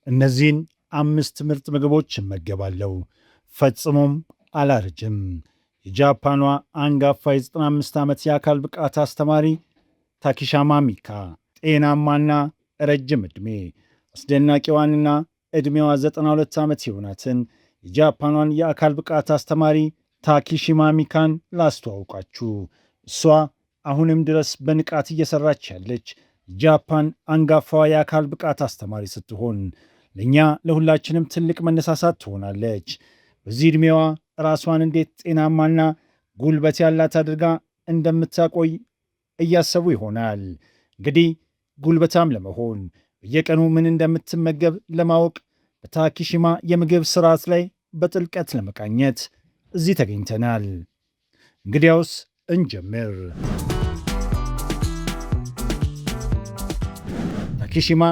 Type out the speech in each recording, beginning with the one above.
እነዚህን 5 ምርጥ ምግቦች እመገባለሁ፣ ፈጽሞም አላረጅም። የጃፓኗ አንጋፋ የ95 ዓመት የአካል ብቃት አስተማሪ ታኪሻማ ሚካ ጤናማና ረጅም ዕድሜ። አስደናቂዋንና ዕድሜዋ 92 ዓመት የሆናትን የጃፓኗን የአካል ብቃት አስተማሪ ታኪሺማ ሚካን ላስተዋውቃችሁ። እሷ አሁንም ድረስ በንቃት እየሰራች ያለች ጃፓን አንጋፋዋ የአካል ብቃት አስተማሪ ስትሆን ለእኛ ለሁላችንም ትልቅ መነሳሳት ትሆናለች። በዚህ ዕድሜዋ ራሷን እንዴት ጤናማና ጉልበት ያላት አድርጋ እንደምታቆይ እያሰቡ ይሆናል። እንግዲህ ጉልበታም ለመሆን በየቀኑ ምን እንደምትመገብ ለማወቅ በታኪሺማ የምግብ ስርዓት ላይ በጥልቀት ለመቃኘት እዚህ ተገኝተናል። እንግዲያውስ እንጀምር። ታኪሺማ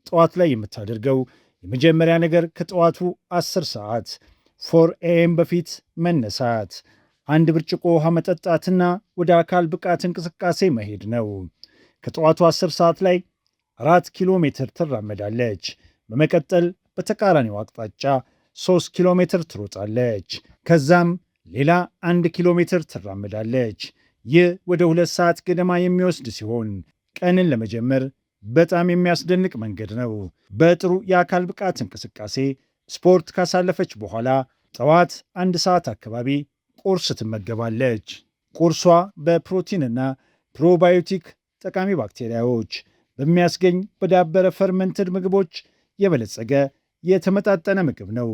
ጠዋት ላይ የምታደርገው የመጀመሪያ ነገር ከጠዋቱ 10 ሰዓት 4 ኤኤም በፊት መነሳት፣ 1 ብርጭቆ ውሃ መጠጣትና ወደ አካል ብቃት እንቅስቃሴ መሄድ ነው። ከጠዋቱ 10 ሰዓት ላይ 4 ኪሎ ሜትር ትራመዳለች። በመቀጠል በተቃራኒው አቅጣጫ 3 ኪሎ ሜትር ትሮጣለች። ከዛም ሌላ 1 ኪሎ ሜትር ትራመዳለች። ይህ ወደ 2 ሰዓት ገደማ የሚወስድ ሲሆን ቀንን ለመጀመር በጣም የሚያስደንቅ መንገድ ነው። በጥሩ የአካል ብቃት እንቅስቃሴ ስፖርት ካሳለፈች በኋላ ጠዋት 1 ሰዓት አካባቢ ቁርስ ትመገባለች። ቁርሷ በፕሮቲንና ፕሮባዮቲክ ጠቃሚ ባክቴሪያዎች በሚያስገኝ በዳበረ ፈርመንትድ ምግቦች የበለጸገ የተመጣጠነ ምግብ ነው።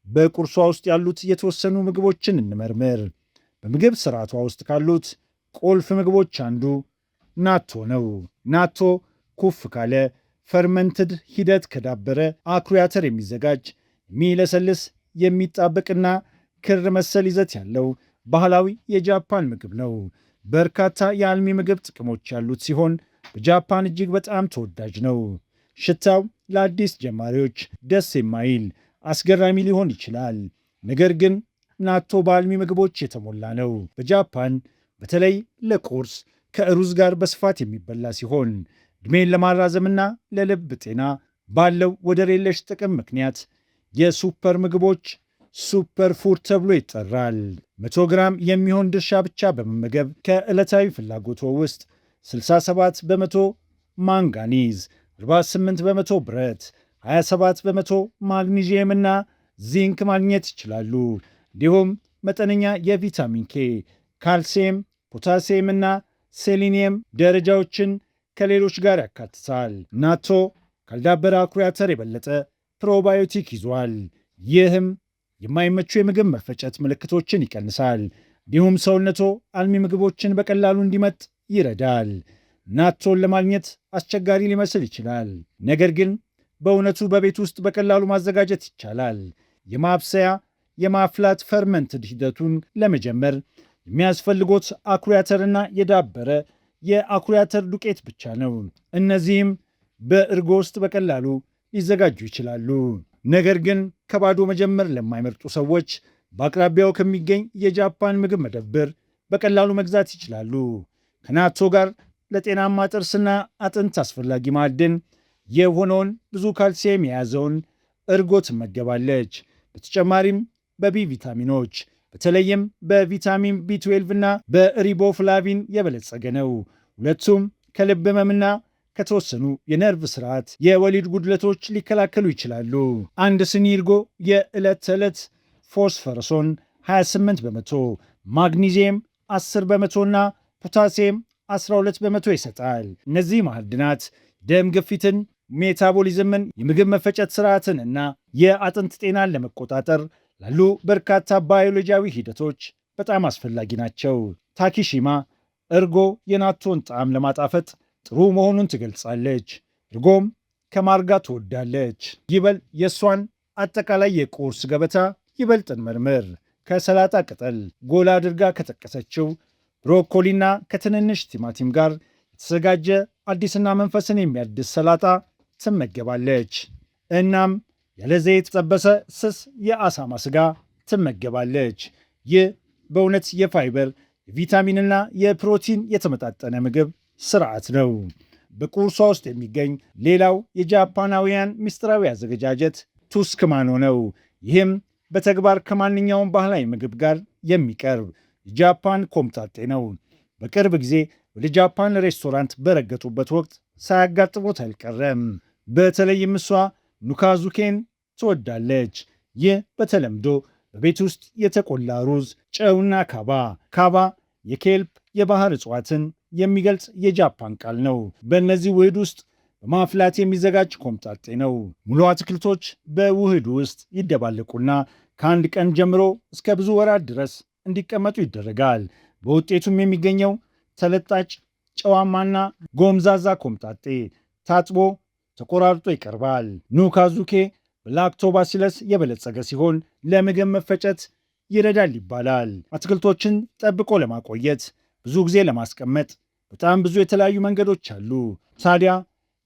በቁርሷ ውስጥ ያሉት የተወሰኑ ምግቦችን እንመርምር። በምግብ ስርዓቷ ውስጥ ካሉት ቁልፍ ምግቦች አንዱ ናቶ ነው። ናቶ ኩፍ ካለ ፈርመንትድ ሂደት ከዳበረ አኩሪ አተር የሚዘጋጅ የሚለሰልስ የሚጣበቅና ክር መሰል ይዘት ያለው ባህላዊ የጃፓን ምግብ ነው። በርካታ የአልሚ ምግብ ጥቅሞች ያሉት ሲሆን በጃፓን እጅግ በጣም ተወዳጅ ነው። ሽታው ለአዲስ ጀማሪዎች ደስ የማይል አስገራሚ ሊሆን ይችላል። ነገር ግን ናቶ በአልሚ ምግቦች የተሞላ ነው። በጃፓን በተለይ ለቁርስ ከሩዝ ጋር በስፋት የሚበላ ሲሆን ዕድሜን ለማራዘምና ለልብ ጤና ባለው ወደር የለሽ ጥቅም ምክንያት የሱፐር ምግቦች ሱፐር ፉድ ተብሎ ይጠራል። 100 ግራም የሚሆን ድርሻ ብቻ በመመገብ ከዕለታዊ ፍላጎቶ ውስጥ 67 በመቶ ማንጋኒዝ፣ 48 በመቶ ብረት፣ 27 በመቶ ማግኒዥየም እና ዚንክ ማግኘት ይችላሉ። እንዲሁም መጠነኛ የቪታሚን ኬ፣ ካልሲየም፣ ፖታሲየም እና ሴሊኒየም ደረጃዎችን ከሌሎች ጋር ያካትታል። ናቶ ካልዳበረ አኩሪ አተር የበለጠ ፕሮባዮቲክ ይዟል። ይህም የማይመቹ የምግብ መፈጨት ምልክቶችን ይቀንሳል። እንዲሁም ሰውነቶ አልሚ ምግቦችን በቀላሉ እንዲመጥ ይረዳል። ናቶን ለማግኘት አስቸጋሪ ሊመስል ይችላል፣ ነገር ግን በእውነቱ በቤት ውስጥ በቀላሉ ማዘጋጀት ይቻላል። የማብሰያ የማፍላት ፈርመንትድ ሂደቱን ለመጀመር የሚያስፈልጎት አኩሪ አተርና የዳበረ የአኩሪ አተር ዱቄት ብቻ ነው። እነዚህም በእርጎ ውስጥ በቀላሉ ሊዘጋጁ ይችላሉ። ነገር ግን ከባዶ መጀመር ለማይመርጡ ሰዎች በአቅራቢያው ከሚገኝ የጃፓን ምግብ መደብር በቀላሉ መግዛት ይችላሉ። ከናቶ ጋር ለጤናማ ጥርስና አጥንት አስፈላጊ ማዕድን የሆነውን ብዙ ካልሲየም የያዘውን እርጎ ትመገባለች። በተጨማሪም በቢ ቪታሚኖች በተለይም በቪታሚን ቢ12 እና በሪቦፍላቪን የበለጸገ ነው። ሁለቱም ከልብ ህመምና ከተወሰኑ የነርቭ ስርዓት የወሊድ ጉድለቶች ሊከላከሉ ይችላሉ። 1 ስኒ እርጎ የዕለት ተዕለት ፎስፈረሶን 28 በመቶ፣ ማግኒዚየም 10 በመቶና ፖታሲየም 12 በመቶ ይሰጣል። እነዚህ ማዕድናት ደም ግፊትን፣ ሜታቦሊዝምን፣ የምግብ መፈጨት ስርዓትን እና የአጥንት ጤናን ለመቆጣጠር ላሉ በርካታ ባዮሎጂያዊ ሂደቶች በጣም አስፈላጊ ናቸው። ታኪሺማ እርጎ የናቶን ጣዕም ለማጣፈጥ ጥሩ መሆኑን ትገልጻለች። እርጎም ከማር ጋር ትወዳለች። ይበልጥ የእሷን አጠቃላይ የቁርስ ገበታ ይበልጥ እንመርምር። ከሰላጣ ቅጠል ጎላ አድርጋ ከጠቀሰችው ብሮኮሊና ከትንንሽ ቲማቲም ጋር የተዘጋጀ አዲስና መንፈስን የሚያድስ ሰላጣ ትመገባለች። እናም ያለ ዘይት የተጠበሰ ስስ የአሳማ ስጋ ትመገባለች። ይህ በእውነት የፋይበር የቪታሚንና የፕሮቲን የተመጣጠነ ምግብ ስርዓት ነው። በቁርሷ ውስጥ የሚገኝ ሌላው የጃፓናውያን ምስጢራዊ አዘገጃጀት ቱስክማኖ ነው። ይህም በተግባር ከማንኛውም ባህላዊ ምግብ ጋር የሚቀርብ የጃፓን ኮምጣጤ ነው። በቅርብ ጊዜ ወደ ጃፓን ሬስቶራንት በረገጡበት ወቅት ሳያጋጥሙት አልቀረም። በተለይም እሷ ኑካዙኬን ትወዳለች። ይህ በተለምዶ በቤት ውስጥ የተቆላ ሩዝ፣ ጨውና ካባ የኬልፕ የባህር እጽዋትን የሚገልጽ የጃፓን ቃል ነው። በእነዚህ ውህድ ውስጥ በማፍላት የሚዘጋጅ ኮምጣጤ ነው። ሙሉ አትክልቶች በውህዱ ውስጥ ይደባለቁና ከአንድ ቀን ጀምሮ እስከ ብዙ ወራት ድረስ እንዲቀመጡ ይደረጋል። በውጤቱም የሚገኘው ተለጣጭ ጨዋማና ጎምዛዛ ኮምጣጤ ታጥቦ ተቆራርጦ ይቀርባል። ኑካዙኬ በላክቶባሲለስ የበለጸገ ሲሆን ለምግብ መፈጨት ይረዳል ይባላል። አትክልቶችን ጠብቆ ለማቆየት ብዙ ጊዜ ለማስቀመጥ በጣም ብዙ የተለያዩ መንገዶች አሉ። ታዲያ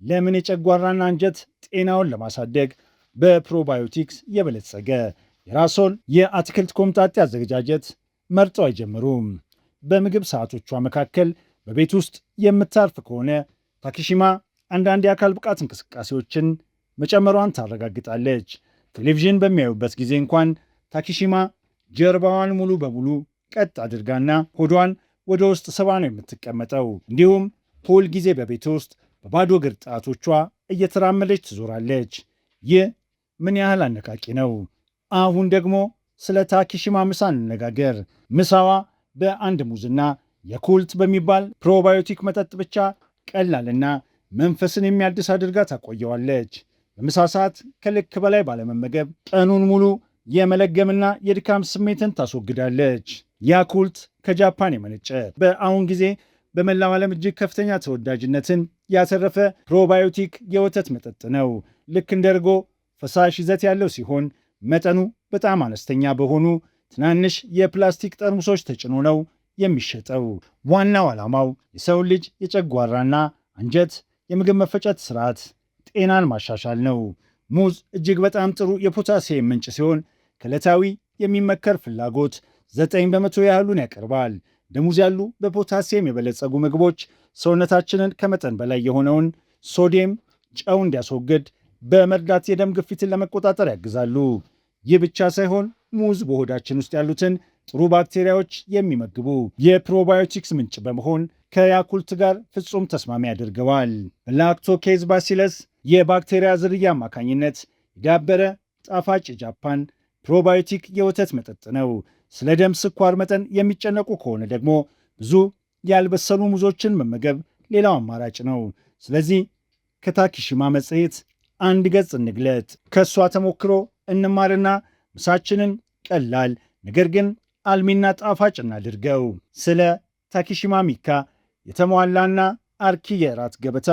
ለምን የጨጓራና አንጀት ጤናውን ለማሳደግ በፕሮባዮቲክስ የበለጸገ የራስዎን የአትክልት ኮምጣጤ አዘገጃጀት መርጠው አይጀምሩም? በምግብ ሰዓቶቿ መካከል በቤት ውስጥ የምታርፍ ከሆነ ታኪሺማ አንዳንድ የአካል ብቃት እንቅስቃሴዎችን መጨመሯን ታረጋግጣለች። ቴሌቪዥን በሚያዩበት ጊዜ እንኳን ታኪሺማ ጀርባዋን ሙሉ በሙሉ ቀጥ አድርጋና ሆዷን ወደ ውስጥ ስባ ነው የምትቀመጠው። እንዲሁም ሁል ጊዜ በቤት ውስጥ በባዶ እግር ጣቶቿ እየተራመደች ትዞራለች። ይህ ምን ያህል አነቃቂ ነው! አሁን ደግሞ ስለ ታኪሺማ ምሳ እንነጋገር። ምሳዋ በአንድ ሙዝና የኩልት በሚባል ፕሮባዮቲክ መጠጥ ብቻ ቀላልና መንፈስን የሚያድስ አድርጋ ታቆየዋለች። በምሳ ሰዓት ከልክ በላይ ባለመመገብ ቀኑን ሙሉ የመለገምና የድካም ስሜትን ታስወግዳለች። ያኩልት ከጃፓን የመነጨ በአሁን ጊዜ በመላው ዓለም እጅግ ከፍተኛ ተወዳጅነትን ያተረፈ ፕሮባዮቲክ የወተት መጠጥ ነው። ልክ እንደ እርጎ ፈሳሽ ይዘት ያለው ሲሆን መጠኑ በጣም አነስተኛ በሆኑ ትናንሽ የፕላስቲክ ጠርሙሶች ተጭኖ ነው የሚሸጠው። ዋናው ዓላማው የሰውን ልጅ የጨጓራና አንጀት የምግብ መፈጨት ስርዓት ጤናን ማሻሻል ነው። ሙዝ እጅግ በጣም ጥሩ የፖታሲየም ምንጭ ሲሆን ከዕለታዊ የሚመከር ፍላጎት 9 በመቶ ያህሉን ያቀርባል። እንደ ሙዝ ያሉ በፖታሲየም የበለጸጉ ምግቦች ሰውነታችንን ከመጠን በላይ የሆነውን ሶዲየም ጨው እንዲያስወግድ በመርዳት የደም ግፊትን ለመቆጣጠር ያግዛሉ። ይህ ብቻ ሳይሆን ሙዝ በሆዳችን ውስጥ ያሉትን ጥሩ ባክቴሪያዎች የሚመግቡ የፕሮባዮቲክስ ምንጭ በመሆን ከያኩልት ጋር ፍጹም ተስማሚ ያደርገዋል። ላክቶኬዝ ባሲለስ የባክቴሪያ ዝርያ አማካኝነት የዳበረ ጣፋጭ የጃፓን ፕሮባዮቲክ የወተት መጠጥ ነው። ስለ ደም ስኳር መጠን የሚጨነቁ ከሆነ ደግሞ ብዙ ያልበሰሉ ሙዞችን መመገብ ሌላው አማራጭ ነው። ስለዚህ ከታኪሺማ መጽሔት አንድ ገጽ እንግለጥ። ከእሷ ተሞክሮ እንማርና ምሳችንን ቀላል ነገር ግን አልሚና ጣፋጭ እናድርገው። ስለ ታኪሺማ ሚካ የተሟላና አርኪ የራት ገበታ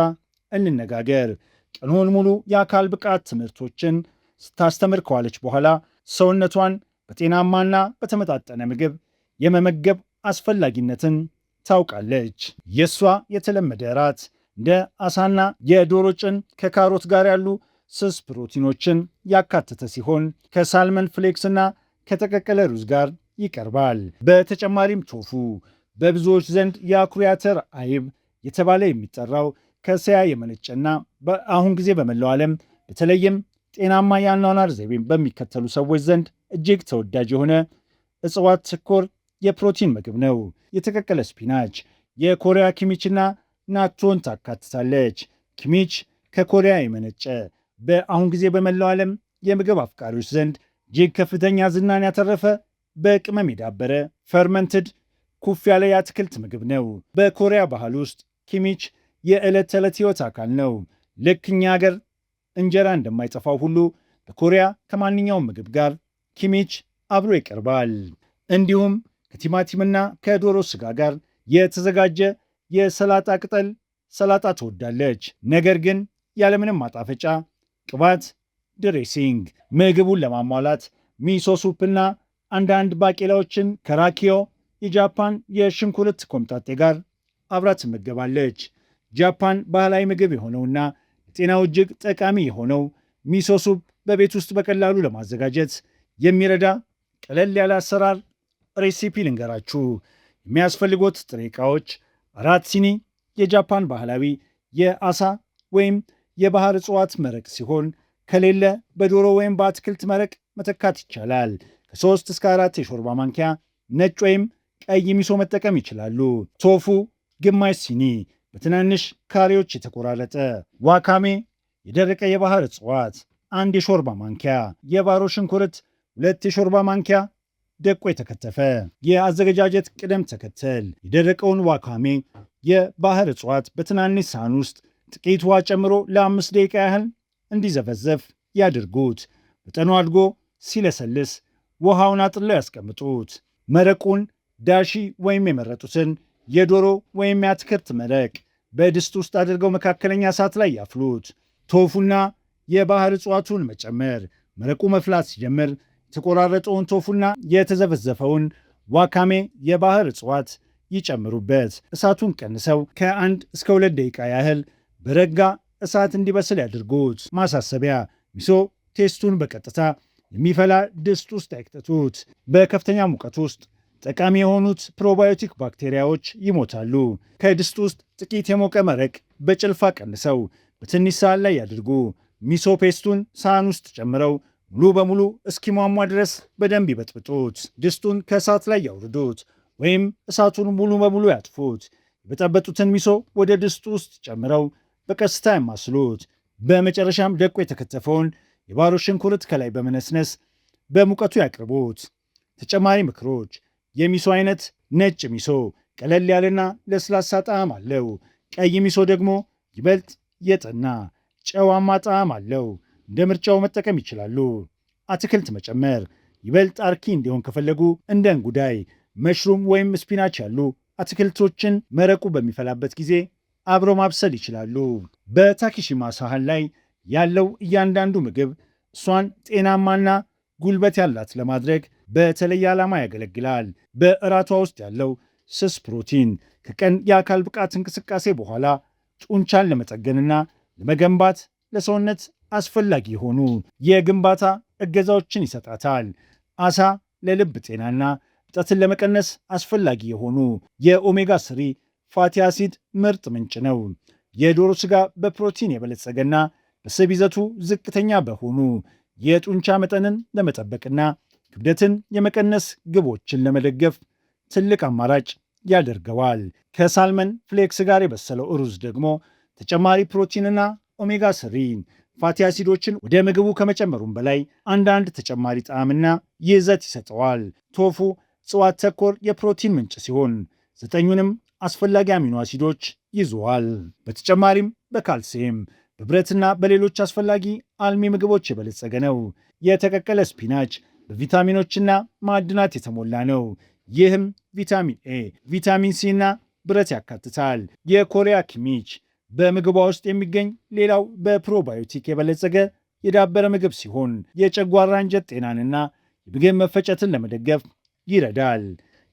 እንነጋገር። ቀኑን ሙሉ የአካል ብቃት ትምህርቶችን ስታስተምር ከዋለች በኋላ ሰውነቷን በጤናማና በተመጣጠነ ምግብ የመመገብ አስፈላጊነትን ታውቃለች። የእሷ የተለመደ እራት እንደ አሳና የዶሮ ጭን ከካሮት ጋር ያሉ ስስ ፕሮቲኖችን ያካተተ ሲሆን ከሳልመን ፍሌክስና ከተቀቀለ ሩዝ ጋር ይቀርባል። በተጨማሪም ቶፉ በብዙዎች ዘንድ የአኩሪ አተር አይብ የተባለ የሚጠራው ከእስያ የመነጨና በአሁን ጊዜ በመላው ዓለም በተለይም ጤናማ የአኗኗር ዘይቤን በሚከተሉ ሰዎች ዘንድ እጅግ ተወዳጅ የሆነ እጽዋት ተኮር የፕሮቲን ምግብ ነው። የተቀቀለ ስፒናች የኮሪያ ኪሚችና ናቶን ታካትታለች። ኪሚች ከኮሪያ የመነጨ በአሁን ጊዜ በመላው ዓለም የምግብ አፍቃሪዎች ዘንድ እጅግ ከፍተኛ ዝናን ያተረፈ በቅመም የዳበረ ፈርመንትድ ኩፍ ያለ የአትክልት ምግብ ነው። በኮሪያ ባህል ውስጥ ኪሚች የዕለት ተዕለት ሕይወት አካል ነው። ልክ እኛ ሀገር እንጀራ እንደማይጠፋው ሁሉ በኮሪያ ከማንኛውም ምግብ ጋር ኪሚች አብሮ ይቀርባል። እንዲሁም ከቲማቲምና ከዶሮ ስጋ ጋር የተዘጋጀ የሰላጣ ቅጠል ሰላጣ ትወዳለች። ነገር ግን ያለምንም ማጣፈጫ ቅባት ድሬሲንግ ምግቡን ለማሟላት ሚሶ ሱፕና አንዳንድ ባቄላዎችን ከራኪዮ የጃፓን የሽንኩርት ኮምጣጤ ጋር አብራ ትመገባለች። ጃፓን ባህላዊ ምግብ የሆነውና የጤናው እጅግ ጠቃሚ የሆነው ሚሶ ሱፕ በቤት ውስጥ በቀላሉ ለማዘጋጀት የሚረዳ ቀለል ያለ አሰራር ሬሲፒ ልንገራችሁ። የሚያስፈልጎት ጥሬ ዕቃዎች 4 ሲኒ የጃፓን ባህላዊ የአሳ ወይም የባህር እጽዋት መረቅ ሲሆን ከሌለ በዶሮ ወይም በአትክልት መረቅ መተካት ይቻላል። ከ3 እስከ 4 የሾርባ ማንኪያ ነጭ ወይም ቀይ ሚሶ መጠቀም ይችላሉ። ቶፉ ግማሽ ሲኒ በትናንሽ ካሬዎች የተቆራረጠ። ዋካሜ የደረቀ የባህር እጽዋት 1 የሾርባ ማንኪያ። የባሮ ሽንኩርት 2 የሾርባ ማንኪያ ደቆ የተከተፈ። የአዘገጃጀት ቅደም ተከተል የደረቀውን ዋካሜ የባህር እጽዋት በትናንሽ ሳህን ውስጥ ጥቂት ውሃ ጨምሮ ለ5 ደቂቃ ያህል እንዲዘፈዘፍ ያድርጉት። መጠኑ አድጎ ሲለሰልስ ውሃውን አጥለው ያስቀምጡት። መረቁን ዳሺ ወይም የመረጡትን የዶሮ ወይም የአትክልት መረቅ በድስት ውስጥ አድርገው መካከለኛ እሳት ላይ ያፍሉት። ቶፉና የባህር እጽዋቱን መጨመር። መረቁ መፍላት ሲጀምር የተቆራረጠውን ቶፉና የተዘፈዘፈውን ዋካሜ የባህር እጽዋት ይጨምሩበት። እሳቱን ቀንሰው ከ1 እስከ 2 ደቂቃ ያህል በረጋ እሳት እንዲበስል ያድርጉት። ማሳሰቢያ፣ ሚሶ ቴስቱን በቀጥታ የሚፈላ ድስት ውስጥ አይክተቱት። በከፍተኛ ሙቀት ውስጥ ጠቃሚ የሆኑት ፕሮባዮቲክ ባክቴሪያዎች ይሞታሉ። ከድስት ውስጥ ጥቂት የሞቀ መረቅ በጭልፋ ቀንሰው በትንሽ ሳህን ላይ ያድርጉ። ሚሶ ፔስቱን ሳህን ውስጥ ጨምረው ሙሉ በሙሉ እስኪሟሟ ድረስ በደንብ ይበጥብጡት። ድስቱን ከእሳት ላይ ያውርዱት ወይም እሳቱን ሙሉ በሙሉ ያጥፉት። የበጠበጡትን ሚሶ ወደ ድስቱ ውስጥ ጨምረው በቀስታ ያማስሉት። በመጨረሻም ደቆ የተከተፈውን የባሮ ሽንኩርት ከላይ በመነስነስ በሙቀቱ ያቅርቡት። ተጨማሪ ምክሮች: የሚሶ አይነት ነጭ ሚሶ ቀለል ያለና ለስላሳ ጣዕም አለው። ቀይ ሚሶ ደግሞ ይበልጥ የጠና ጨዋማ ጣዕም አለው። እንደ ምርጫው መጠቀም ይችላሉ። አትክልት መጨመር። ይበልጥ አርኪ እንዲሆን ከፈለጉ እንደ እንጉዳይ፣ መሽሩም ወይም ስፒናች ያሉ አትክልቶችን መረቁ በሚፈላበት ጊዜ አብሮ ማብሰል ይችላሉ። በታኪሺማ ሳህን ላይ ያለው እያንዳንዱ ምግብ እሷን ጤናማና ጉልበት ያላት ለማድረግ በተለየ ዓላማ ያገለግላል። በእራቷ ውስጥ ያለው ስስ ፕሮቲን ከቀን የአካል ብቃት እንቅስቃሴ በኋላ ጡንቻን ለመጠገንና ለመገንባት ለሰውነት አስፈላጊ የሆኑ የግንባታ እገዛዎችን ይሰጣታል። አሳ ለልብ ጤናና እብጠትን ለመቀነስ አስፈላጊ የሆኑ የኦሜጋ 3 ፋቲ አሲድ ምርጥ ምንጭ ነው። የዶሮ ሥጋ በፕሮቲን የበለጸገና በስብ ይዘቱ ዝቅተኛ በሆኑ የጡንቻ መጠንን ለመጠበቅና ክብደትን የመቀነስ ግቦችን ለመደገፍ ትልቅ አማራጭ ያደርገዋል። ከሳልመን ፍሌክስ ጋር የበሰለው ሩዝ ደግሞ ተጨማሪ ፕሮቲንና ኦሜጋ 3 ፋቲ አሲዶችን ወደ ምግቡ ከመጨመሩም በላይ አንዳንድ ተጨማሪ ጣዕምና ይዘት ይሰጠዋል። ቶፉ እጽዋት ተኮር የፕሮቲን ምንጭ ሲሆን 9ኙንም አስፈላጊ አሚኖ አሲዶች ይዘዋል። በተጨማሪም በካልሲየም በብረትና በሌሎች አስፈላጊ አልሚ ምግቦች የበለጸገ ነው። የተቀቀለ ስፒናች በቪታሚኖችና ማዕድናት የተሞላ ነው። ይህም ቪታሚን ኤ፣ ቪታሚን ሲ እና ብረት ያካትታል። የኮሪያ ኪሚች በምግቧ ውስጥ የሚገኝ ሌላው በፕሮባዮቲክ የበለጸገ የዳበረ ምግብ ሲሆን የጨጓራ አንጀት ጤናንና የምግብ መፈጨትን ለመደገፍ ይረዳል።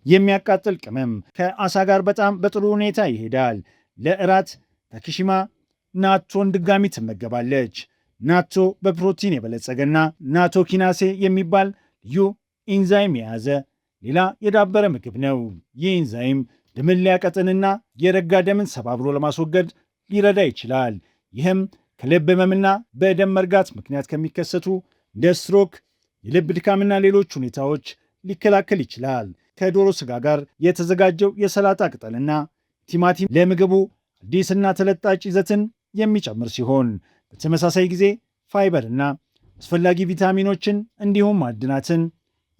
የሚያቃጥል ቅመም ከአሳ ጋር በጣም በጥሩ ሁኔታ ይሄዳል። ለእራት ታኪሺማ ናቶን ድጋሚ ትመገባለች። ናቶ በፕሮቲን የበለጸገና ናቶ ኪናሴ የሚባል ልዩ ኢንዛይም የያዘ ሌላ የዳበረ ምግብ ነው። ይህ ኢንዛይም ደምን ሊያቀጥንና የረጋ ደምን ሰባብሮ ለማስወገድ ሊረዳ ይችላል። ይህም ከልብ ህመምና በደም መርጋት ምክንያት ከሚከሰቱ እንደ ስትሮክ፣ የልብ ድካምና ሌሎች ሁኔታዎች ሊከላከል ይችላል። ከዶሮ ስጋ ጋር የተዘጋጀው የሰላጣ ቅጠልና ቲማቲም ለምግቡ አዲስና ተለጣጭ ይዘትን የሚጨምር ሲሆን በተመሳሳይ ጊዜ ፋይበርና አስፈላጊ ቪታሚኖችን እንዲሁም ማዕድናትን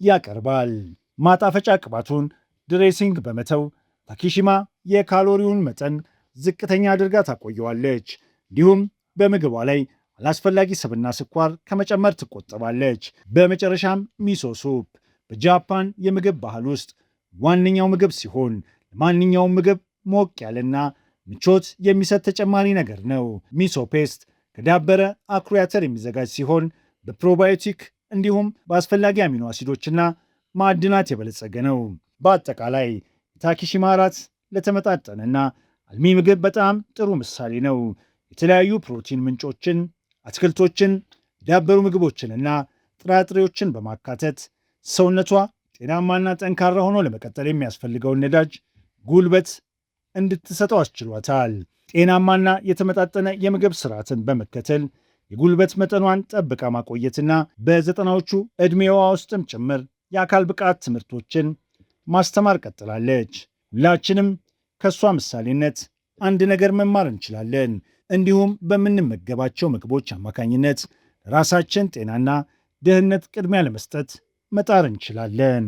ያቀርባል። ማጣፈጫ ቅባቱን ድሬሲንግ በመተው ታኪሺማ የካሎሪውን መጠን ዝቅተኛ አድርጋ ታቆየዋለች። እንዲሁም በምግቧ ላይ አላስፈላጊ ስብና ስኳር ከመጨመር ትቆጠባለች። በመጨረሻም ሚሶ ሱፕ በጃፓን የምግብ ባህል ውስጥ ዋነኛው ምግብ ሲሆን ለማንኛውም ምግብ ሞቅ ያለና ምቾት የሚሰጥ ተጨማሪ ነገር ነው። ሚሶ ፔስት ከዳበረ አኩሪ አተር የሚዘጋጅ ሲሆን በፕሮባዮቲክ እንዲሁም በአስፈላጊ አሚኖ አሲዶችና ማዕድናት የበለጸገ ነው። በአጠቃላይ የታኪሺማ እራት ለተመጣጠነና አልሚ ምግብ በጣም ጥሩ ምሳሌ ነው። የተለያዩ ፕሮቲን ምንጮችን፣ አትክልቶችን፣ የዳበሩ ምግቦችንና ጥራጥሬዎችን በማካተት ሰውነቷ ጤናማና ጠንካራ ሆኖ ለመቀጠል የሚያስፈልገውን ነዳጅ፣ ጉልበት እንድትሰጠው አስችሏታል። ጤናማና የተመጣጠነ የምግብ ስርዓትን በመከተል የጉልበት መጠኗን ጠብቃ ማቆየትና በዘጠናዎቹ ዕድሜዋ ውስጥም ጭምር የአካል ብቃት ትምህርቶችን ማስተማር ቀጥላለች። ሁላችንም ከእሷ ምሳሌነት አንድ ነገር መማር እንችላለን። እንዲሁም በምንመገባቸው ምግቦች አማካኝነት ራሳችን ጤናና ደህንነት ቅድሚያ ለመስጠት መጣር እንችላለን።